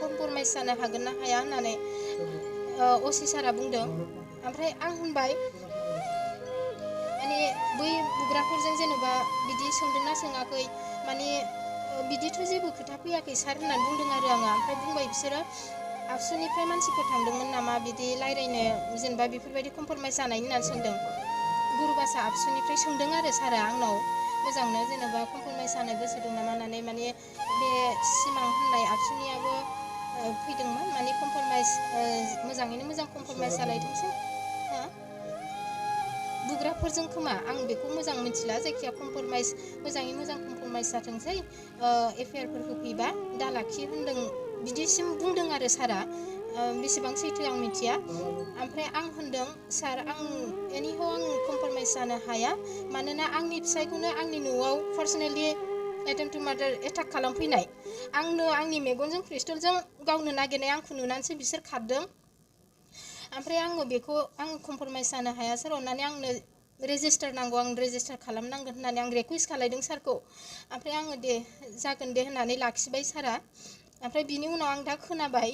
कमप्रमाइज जानो हागोन ना हाया होननानै असि सारा बुंदों। ओमफ्राय आं होनबाय माने बै बुग्राफोरजों जेनेबा बिदि सोंदोंना सोङाखै माने बिदिथ' जेबो खोथा फैयाखै सार होननानै बुंदों आरो आङो। ओमफ्राय बुंबाय बिसोरो आबसुनिफ्राय मानसिफोर थांदोंमोन नामा बिदि रायज्लायनो जेनेबा बेफोरबायदि कमप्रमाइज जानायनि होननानै सोंदों। गुरुबासा आबसुनिफ्राय सोंदों आरो सारा आंनाव मोजांनो जेनेबा कमप्रमाइज जानो गोसो दं नामा होननानै। माने बे सिमां होननाय आबसुनियाबो फैदोंमोन माने कमप्रमाइज मोजाङैनो मोजां कमप्रमाइज जालायथोंसै। हा बुग्राफोरजों खोमा आं बेखौ मोजां मिथिला जायखिया कमप्रमाइज मोजाङै मोजां कमप्रमाइज जाथोंसै एफआइआरफोर होफैबा दा लाखि होनदों बिदिसिम बुंदों आरो सारा। बेसेबां सैथो आं मिथिया। ओमफ्राय आं होनदों सार आं एनिहाव आं कमप्रमाइज जानो हाया मानोना आंनि फिसायखौनो आंनि न'आव पार्सनेलि एटेम्प टु मार्डार एटाक खालामफैनाय आंनो आंनि मेगनजों पिस्तलजों गावनो नागिरनाय आंखौ नुनानैसो बिसोर खारदों। ओमफ्राय आङो बेखौ आं कमप्रमाइज जानो हाया सार अननानै आंनो रेजिस्टार नांगौ आं रेजिस्टार खालामनांगोन होननानै आं रिकुवेस्ट खालायदों सारखौ। ओमफ्राय आङो दे जागोन दे होननानै लाखिबाय सारा। ओमफ्राय बिनि उनाव आं दा खोनाबाय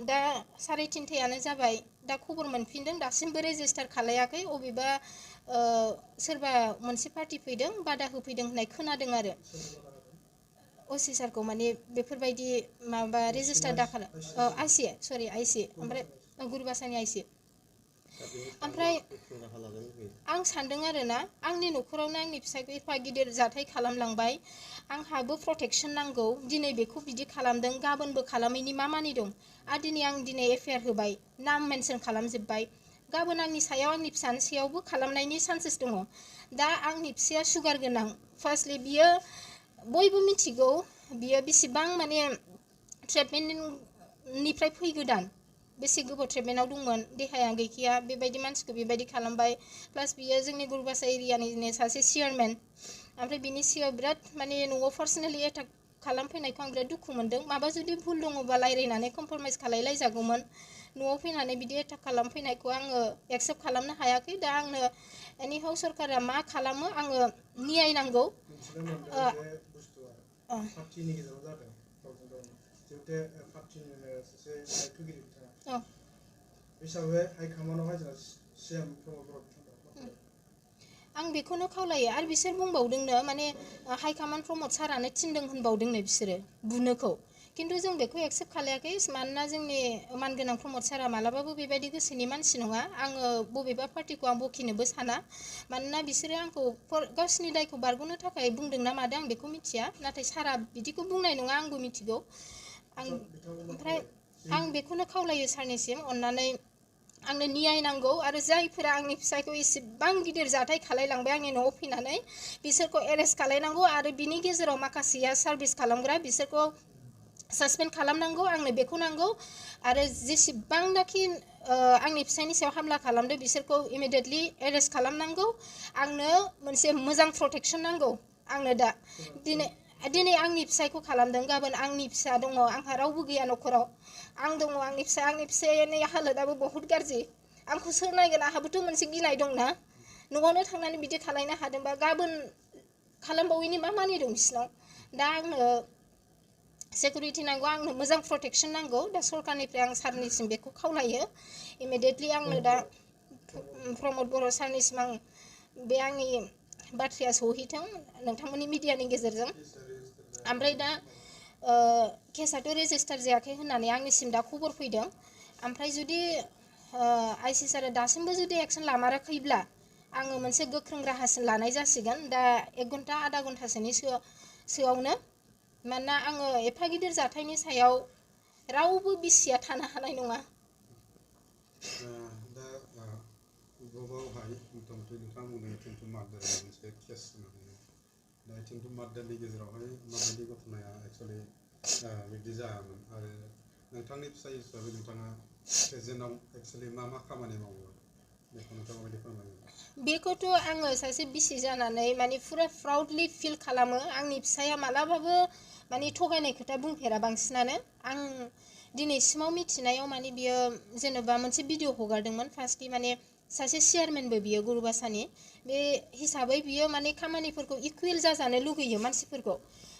दा 3:30 जाबाय दा खबर मोनफिनदों दासिमबो रेजिस्टार खालायाखै अबेबा सोरबा मोनसे पार्टि फैदों बादा होफैदों होननाय खोनादों आरो असि सारखौ माने बेफोरबायदि माबा रेजिस्टार दाखाल आइसि ओमफ्राय गुरुबासानि आइसि। ओमफ्राय आं सानदों आरो ना आंनि न'खरावनो आंनि फिसायखौ एफा गिदिर जाथाय खालामलांबाय आंहाबो प्रटेक्सन नांगौ दिनै बेखौ बिदि खालामदों गाबोनबो खालामैनि मा मानि दं आरो दिनै एफआइआर होबाय नाम मेनसन खालामजोब्बाय गाबोन आंनि सायाव आंनि फिसानि सायावबो खालामनायनि चान्सेस दङ। दा आंनि फिसाया सुगार गोनां फार्स्टलि बियो बयबो मिथिगौ बियो बेसेबां माने ट्रिटमेन्टनिफ्राय फैगोदान बेसे गोबाव ट्रिटमेन्टआव दंमोन देहाया गैखाया बेबायदि मानसिखौ बेबायदि खालामबाय प्लास बियो जोंनि गुरुबासा एरियानिनो सासे चेयारमेन। ओमफ्राय बिनि सिगाङाव बिराद माने न'आव पार्सनेलि एटाक खालामफैनायखौ आं बिराद दुखु मोनदों। माबा जुदि भुल दङबा रायज्लायनानै कमप्रमाइज खालायलायजागौमोन। न'आव फैनानै बिदि एटाक खालामफैनायखौ आङो एक्सेप्ट खालामनो हायाखै। दा आंनो एनिहाव सरकारा मा खालामो आङो नियाय नांगौ। आं बेखौनो खावलायो आरो बिसोर बुंबावदोंनो माने हाइकामान्ड प्रमद सारानो थिनदों होनबावदोंनो बिसोरो बुनोखौ खिन्थु जों बेखौ एक्सेप्ट खालायाखै मानोना जोंनि मानगोनां प्रमद सारा मालाबाबो बेबायदि गोसोनि मानसि नङा। आङो बबेबा पार्टिखौ आं बखिनोबो साना मानोना बिसोरो आंखौ गावसिनि दायखौ बारग'नो थाखाय बुंदों ना मादों आं बेखौ मिथिया नाथाय सारा बिदिखौ बुंनाय नङा आंबो मिथिगौ। ओमफ्राय आं बेखौनो खावलायो सारनिसिम अननानै आंनो नियाय नांगौ आरो जायफोरा आंनि फिसायखौ इसेबां गिदिर जाथाय खालायलांबाय आंनि न'आव फैनानै बिसोरखौ एरेस्ट खालायनांगौ आरो बिनि गेजेराव माखासेया सार्भिस खालामग्रा बिसोरखौ सासपेन्ड खालामनांगौ आंनो बेखौ नांगौ आरो जेसेबांनाखि आंनि फिसायनि सायाव हामला खालामदो बिसोरखौ इमिडियेटलि एरेस्ट खालामनांगौ। आंनो मोनसे मोजां प्रटेक्सन नांगौ। आंनो दा दिनै आंनि फिसायखौ खालामदों गाबोन आंनि फिसा दङ आंहा रावबो गैया न'खराव आं दङ आंनि फिसायनि हालोदाबो बहुत गाज्रि आंखौ सोर नायगोन आंहाबोथ' मोनसे गिनाय दंना न'आवनो थांनानै बिदि खालायनो हादोंबा गाबोन खालामबावैनि मा मानि दं बिसिनाव। दा आंनो सिकिउरिटि नांगौ आंनो मोजां प्रटेक्सन नांगौ। दा सरकारनिफ्राय आं सारनिसिम बेखौ खावलायो इमिडियेटलि आंनो दा प्रमद बर' सारनिसिम आं बे आंनि बाथ्राया सहैथों नोंथांमोननि मिडियानि गेजेरजों। ओमफ्राय दा केसआथ' रेजिस्टार जायाखै होननानै आंनिसिम दा खबर फैदों। ओमफ्राय जुदि आइसि सारा दासिमबो जुदि एक्सन लामाराखैब्ला आङो मोनसे गोख्रों राहासिन लानाय जासिगोन दा 1 घन्टा आधा घन्टासोनि सोआवनो मानोना आङो एफा गिदिर जाथायनि सायाव रावबो बिसिया थानो हानाय नङा। दा गोबावहाय मथा-मथि नोंथाङा बुंदों एटेम्प टु मार्डारनि मोनसे केस होननानै दा एटेम्प टु मार्डारनि गेजेरावहाय माबायदि घटनाया एक्सुवेलि बिदि जायामोन आरो नोंथांनि फिसाय हिसाबै नोंथाङा प्रेजेन्टआव एक्सुवेलि मा खामानि मावो बेखौ नोंथाङा माबायदि फोरमायगोन? बेखौथ' आङो सासे बिसि जानानै माने फुरा प्राउडलि फिल खालामो आंनि फिसाया मालाबाबो माने थगायनाय खोथा बुंफेरा बांसिनानो आं दिनैसिमाव मिथिनायाव माने बियो जेनेबा मोनसे भिडिअ हगारदोंमोन फार्स्टलि माने सासे चेयारमेनबो बियो गुरुबासानि बे हिसाबै बियो माने खामानिफोरखौ इकुवेल जाजानो लुगैयो मानसिफोरखौ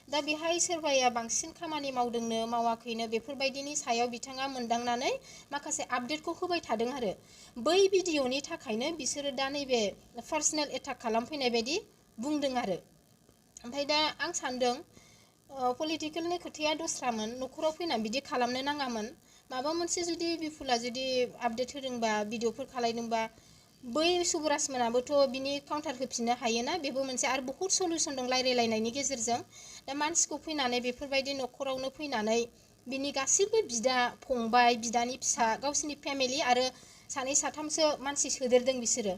दा बेहाय सोरबाया बांसिन खामानि मावदोंनो मावाखैनो बेफोरबायदिनि सायाव बिथाङा मोनदांनानै माखासे आपडेटखौ होबाय थादों आरो बै भिडिअनि थाखायनो बिसोरो दा नैबे पार्सनेल एटाक खालामफैनाय बायदि बुंदों आरो ओमफ्राय दा आं सानदों पलिटिकेलनि खोथाया दस्रामोन न'खराव फैनानै बिदि खालामनो नाङामोन माबा मोनसे जुदि बिपुला जुदि आपडेट होदोंबा भिडिअफोर खालायदोंबा बै सुबुराज मोनाबोथ' बिनि काउन्टार होफिननो हायोना बेबो मोनसे आरो बहुत सलिउसन दं रायलायलायनायनि गेजेरजों दा मानसिखौ फैनानै बेफोरबायदि न'खरावनो फैनानै बिनि गासिबो बिदा फंबाय बिदानि फिसा गावसिनि फेमिलि आरो सानै साथामसो मानसि सोदेरदों बिसोरो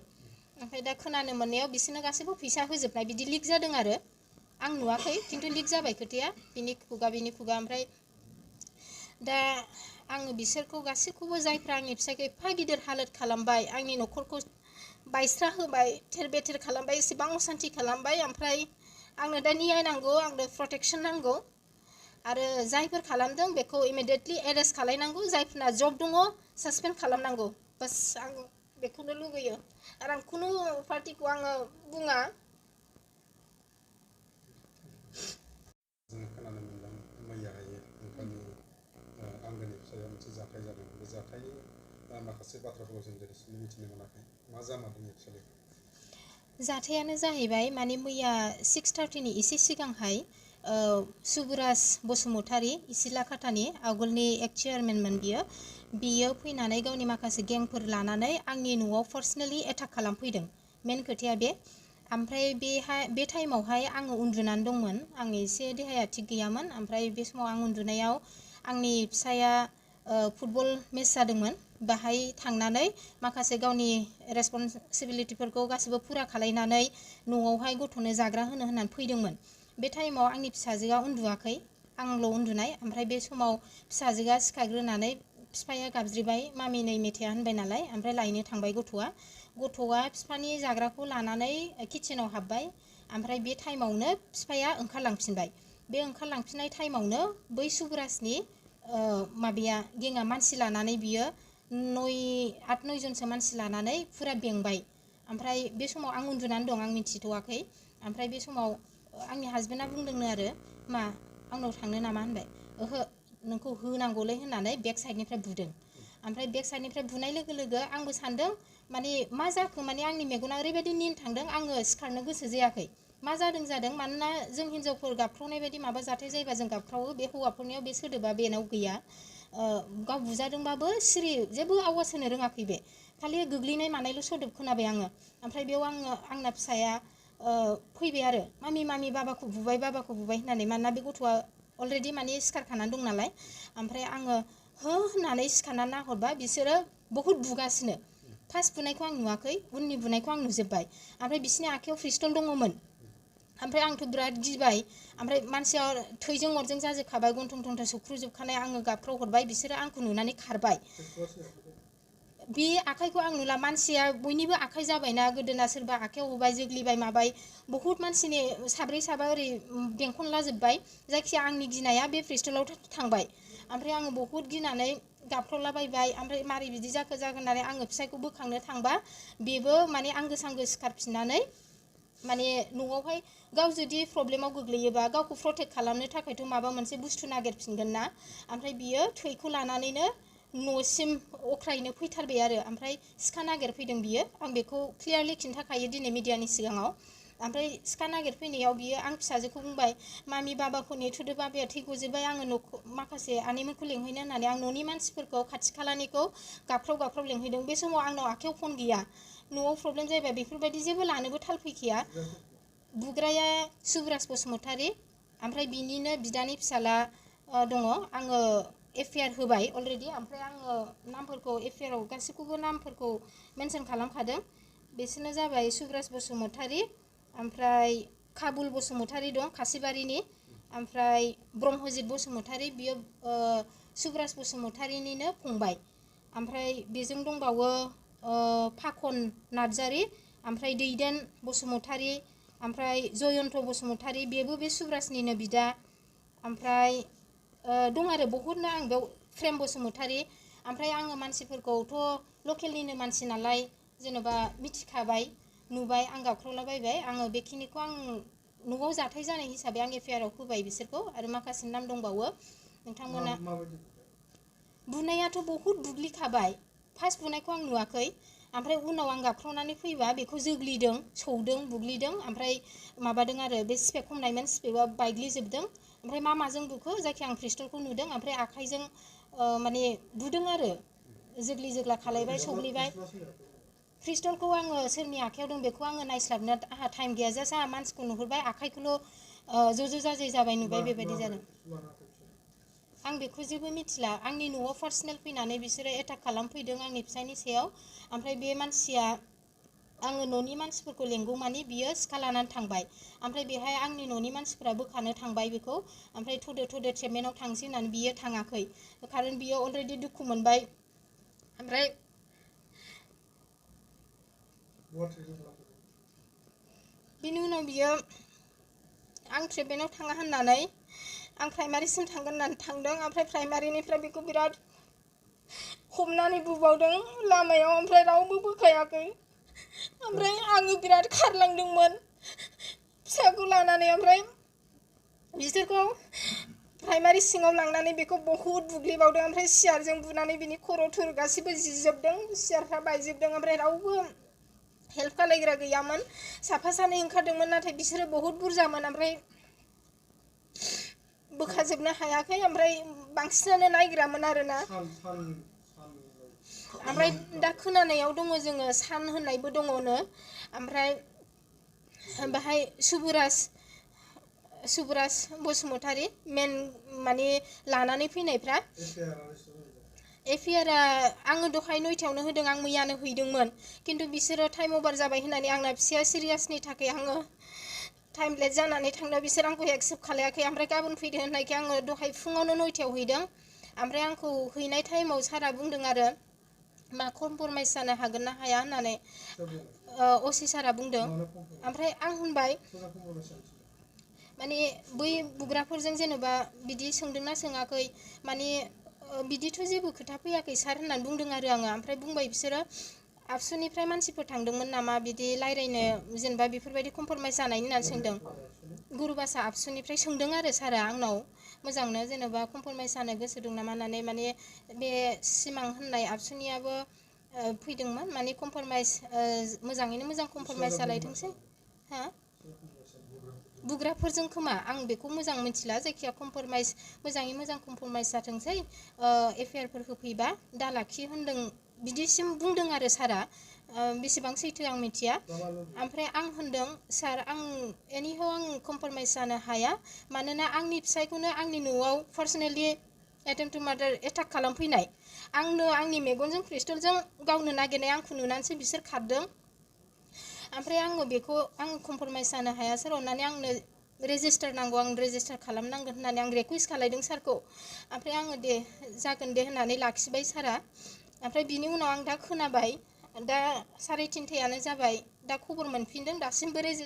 ओमफ्राय दा खोनानो मोननायाव बिसोरनो गासैबो फैसा होजोबनाय बिदि लिक जादों आरो आं नुवाखै खिन्थु लिक जाबाय खोथाया बिनि खुगा ओमफ्राय दा आङो बिसोरखौ गासैखौबो जायफ्रा आंनि फिसायखौ एफा गिदिर हालोद खालामबाय आंनि न'खरखौ बायस्रा होबाय थेर बेथेर खालामबाय एसेबां असान्थि खालामबाय ओमफ्राय आंनो दा नियाय नांगौ आंनो प्रटेक्सन नांगौ आरो जायफोर खालामदों बेखौ इमिडियेटलि एरेस्ट खालायनांगौ जायफोरना जब दङ सासपेन्ड खालामनांगौ बास आं बेखौनो लुबैयो आरो आं खुनु पार्टिखौ आङो बुङा जों खोनानो मोनदों मैयाहाय नोंथांनि आंगोनि फिसाया मोनसे जाथाय जादों बे जाथायनि माखासे बाथ्राफोरखौ जों दिनैसिम मिथिनो मोनाखै मा जामारदों एक्सुवेलि जाथायानो जाहैबाय माने मैया 6:30 नि एसे सिगांहाय सुबुराज बसुमतारी इसिलाखातानि आवगोलनि एक्ट चेयारमेनमोन बियो फैनानै गावनि माखासे गेंफोर लानानै आंनि न'आव पार्सनेलि एटाक खालामफैदों मेन खोथाया बे ओमफ्राय बे टाइमावहाय आङो उन्दुनानै दंमोन आंनि एसे देहाया थिग गैयामोन ओमफ्राय बे समाव आं उन्दुनायाव आंनि फिसाया फुटबल मेच जादोंमोन बाहाय थांनानै माखासे गावनि रेसपन्सिबिलिटिफोरखौ गासिबो फुरा खालायनानै न'आवहाय गथ'नो जाग्रा होनो होननानै फैदोंमोन बे टाइमाव आंनि फिसाजोआ उन्दुवाखै आंल' उन्दुनाय ओमफ्राय बे समाव फिसाजोआ सिखारग्रोनानै बिफाया गाबज्रिबाय मामि नै मेथाया होनबाय नालाय ओमफ्राय लायनो थांबाय गथ'आ बिफानि जाग्राखौ लानानै किटचेनाव हाबबाय ओमफ्राय बे टाइमावनो बिफाया ओंखारलांफिनबाय बे ओंखारलांफिननाय टाइमावनो बै सुबुराजनि माबाया गेङा मानसि लानानै बियो 8-9 जनसो मानसि लानानै फुरा बेंबाय ओमफ्राय बे समाव आं उन्दुनानै दं आं मिथिथ'वाखै ओमफ्राय बे समाव आंनि हासबेन्डआ बुंदोंनो आरो मा आंनाव थांनो नामा होनबाय ओहो नोंखौ होनांगौलै होननानै बेक साइडनिफ्राय बुदों ओमफ्राय बेक साइडनिफ्राय बुनाय लोगो लोगो आंबो सानदों माने मा जाखो माने आंनि मेगना ओरैबायदि निन थांदों आङो सिखारनो गोसो जायाखै मा जादों मानोना जों हिनजावफोर गाबख्रावनाय बायदि माबा जाथाय जायोबा जों गाबख्रावो बे हौवाफोरनियाव बे सोदोबा बेनाव गैया गाव बुजादोंबाबो सिरि जेबो आवाज होनो रोङाखै बे खालि गोग्लैनाय मानायल' सोदोब खोनाबाय आङो ओमफ्राय बेयाव आंना फिसाया फैबाय आरो मामि बाबाखौ बुबाय होननानै मानोना बे गथ'आ अलरेडि माने सिखारखानानै दं नालाय ओमफ्राय आङो हो होननानै सिखारनानै नाहरबा बिसोरो बहुत बुगासिनो फार्स्ट बुनायखौ आं नुवाखै उननि बुनायखौ आं नुजोब्बाय ओमफ्राय बिसिनि आखायाव पिस्तल दङमोन ओमफ्राय आंथ' बिराद गिबाय ओमफ्राय मानसिया थैजों अरजों जाजोबखाबाय गन्थं थंथं सौख्रुजोबखानाय आङो गाबख्राव हरबाय बिसोरो आंखौ नुनानै खारबाय बे आखाइखौ आं नुला मानसिया बयनिबो आखाइ जाबायना गोदोना सोरबा आखाइयाव होबाय जोग्लिबाय माबाय बहुत मानसिनि साब्रै साबा ओरै बेंखनलाजोब्बाय जायखिया आंनि गिनाया बे पिस्तलाव थांबाय ओमफ्राय आङो बहुत गिनानै गाबख्रावलाबायबाय ओमफ्राय मारै बिदि जाखो होननानै आङो फिसायखौ बोखांनो थांबा बेबो माने आंगो सांगो सिखारफिननानै माने न'आवहाय गाव जुदि प्रब्लेमाव गोग्लैयोबा गावखौ प्रटेक्ट खालामनो थाखायथ' माबा मोनसे बुस्थु नागिरफिनगोन ना ओमफ्राय बियो थैखौ लानानैनो न'सिम अख्रायैनो फैथारबाय आरो ओमफ्राय सिखा नागिरफैदों बियो आं बेखौ क्लियारलि खिन्थाखायो दिनै मिडियानि सिगाङाव ओमफ्राय सिखा नागिरफैनायाव बियो आं फिसाजोखौ बुंबाय मामि बाबाखौ नेथ'दो बाबाया थै गजोब्बाय आङो न'खौ माखासे आनैमोनखौ लेंहैनो होननानै आं न'नि मानसिफोरखौ खाथि खालानिखौ गाबख्राव लेंहैदों बे समाव आंनाव आखाइयाव फन गैया न'आव प्रब्लेम जायोबा बेफोरबायदि जेबो लानोबो थाल फैखाया बुग्राया सुबुराज बसुमतारी ओमफ्राय बिनिनो बिदानि फिसाला दङ आङो एफआइआर होबाय अलरेडि ओमफ्राय आङो नामफोरखौ एफआइआराव गासैखौबो नामफोरखौ मेनसन खालामखादों बिसोरनो जाबाय सुबुराज बसुमतारी ओमफ्राय काबुल बसुमतारी दं खासिबारिनि ओमफ्राय ब्रह्मजित बसुमतारी बियो सुबुराज बसुमतारीनिनो फंबाय ओमफ्राय बेजों दंबावो फाखन नार्जारी ओमफ्राय दैदेन बसुमतारी ओमफ्राय जयन्त बसुमतारी बेबो बे सुब्राजनिनो बिदा ओमफ्राय दं आरो बहुतनो आं बेयाव प्रेम बसुमतारी ओमफ्राय आङो मानसिफोरखौथ' लकेलनिनो मानसि नालाय जेनेबा मिथिखाबाय नुबाय आं गाबख्रावलाबायबाय आङो बेखिनिखौ आं न'आव जाथाय जानाय हिसाबै आं एफआइआर आव होबाय बिसोरखौ आरो माखासे नाम दंबावो नोंथांमोना बुनायाथ' बहुद बुग्लिखाबाय फार्स्ट बुनायखौ आं नुवाखै ओमफ्राय उनाव आं गाबख्रावनानै फैबा बेखौ जोग्लिदों सौदों बुग्लिदों ओमफ्राय माबादों आरो बे स्पेक हमनायमोन स्पेकआ बायग्लिजोबदों ओमफ्राय मा माजों बुखो जायखिया आं पिस्तलखौ नुदों ओमफ्राय आखाइजों माने बुदों आरो जोग्लि जोग्ला खालायबाय सौग्लिबाय पिस्तलखौ आङो सोरनि आखायाव दं बेखौ आङो नायस्लाबनो आंहा टाइम गैया जास्ट आंहा मानसिखौ नुहुरबाय आखाइखौल' ज' जाजाय जाबाय नुबाय बेबायदि जादों आं बेखौ जेबो मिथिला आंनि न'आव पार्सनेल फैनानै बिसोरो एटाक खालामफैदों आंनि फिसायनि सायाव ओमफ्राय बे मानसिया आङो न'नि मानसिफोरखौ लेंगौमानि बियो सिखा लानानै थांबाय ओमफ्राय बेहाय आंनि न'नि मानसिफोरा बोखानो थांबाय बेखौ ओमफ्राय थ'दो ट्रिटमेन्टआव थांसै होननानै बियो थाङाखै खारन बियो अलरेडि दुखु मोनबाय ओमफ्राय बिनि उनाव बियो आं ट्रिटमेन्टआव थाङा होननानै आं प्राइमारिसिम थांगोन होननानै थांदों ओमफ्राय प्राइमारिनिफ्राय बेखौ बिराद हमनानै बुबावदों लामायाव ओमफ्राय रावबो बोखायाखै ओमफ्राय आङो बिराद खारलांदोंमोन फिसाखौ लानानै ओमफ्राय बिसोरखौ प्राइमारि सिङाव लांनानै बेखौ बहुद बुग्लिबावदों ओमफ्राय सियारजों बुनानै बिनि खर' थर गासिबो जिजोबदों सियारफ्रा बायजोबदों ओमफ्राय रावबो हेल्प खालायग्रा गैयामोन साफा सानै ओंखारदोंमोन नाथाय बिसोरो बहुत बुरजामोन ओमफ्राय बोखाजोबनो हायाखै ओमफ्राय बांसिनानो नायग्रामोन आरोना ओमफ्राय दा खोनानायाव दङ जोङो सान होननायबो दङनो ओमफ्राय बाहाय सुबुराज बसुमतारी मेन माने लानानै फैनायफ्रा एफआइआर आङो दहाय 9टायावनो होदों आं मैयानो हैदोंमोन खिन्थु बिसोरो टाइम अभार जाबाय होननानै आंना फिसाया सिरियासनि थाखाय आङो टाइम लेट जानानै थांदों बिसोर आंखौ एक्सेप्ट खालायाखै ओमफ्राय गाबोन फैदो होननायखाय आङो दहाय फुङावनो 9टायाव हैदों ओमफ्राय आंखौ हैनाय टाइमाव सारा बुंदों आरो मा कमप्रमाइस जानो हागोन ना हाया होननानै असि सारा बुंदों ओमफ्राय आं होनबाय माने बै बुग्राफोरजों जेनेबा बिदि सोंदोंना सोङाखै माने बिदिथ' जेबो खोथा फैयाखै सार होननानै बुंदों आरो आङो ओमफ्राय बुंबाय बिसोरो आबसुनिफ्राय मानसिफोर थांदोंमोन नामा बिदि रायज्लायनो जेनेबा बेफोरबायदि कमप्रमाइस जानायनि होननानै सोंदों गुरुबासा आबसुनिफ्राय सोंदों आरो सारा आंनाव मोजांनो जेनेबा कमप्रमाइस जानो गोसो दं नामा होननानै माने बे सिमां होननाय आबसुनियाबो फैदोंमोन माने कमप्रमाइस मोजाङैनो मोजां कमप्रमाइस जालायथोंसै हा बुग्राफोरजों खोमा आं बेखौ मोजां मिथिला जायखिया कमप्रमाइस मोजाङै मोजां कमप्रमाइस जाथोंसै एफआइआरफोर होफैबा दा लाखि होनदों बिदिसिम बुंदों आरो सारा बेसेबां सैथो आं मिथिया ओमफ्राय आं होनदों सार आं एनिहाव आं कमप्रमाइस जानो हाया मानोना आंनि फिसायखौनो आंनि न'आव पार्सनेलि एटेम्प्ट टु मार्डार एटाक खालामफैनाय आंनो आंनि मेगनजों पिस्तलजों गावनो नागिरनाय आंखौ नुनानैसो बिसोर खारदों ओमफ्राय आङो बेखौ आं कमप्रमाइस जानो हाया सार अननानै आंनो रेजिस्टार नांगौ आं रेजिस्टार खालामनांगोन होननानै आं रिकुवेस्ट खालायदों सारखौ ओमफ्राय आङो दे जागोन दे होननानै लाखिबाय सारा ओमफ्राय बिनि उनाव आं दा खोनाबाय दा 3:30 जाबाय दा खबर मोनफिनदों दासिमबो रेजिस्टार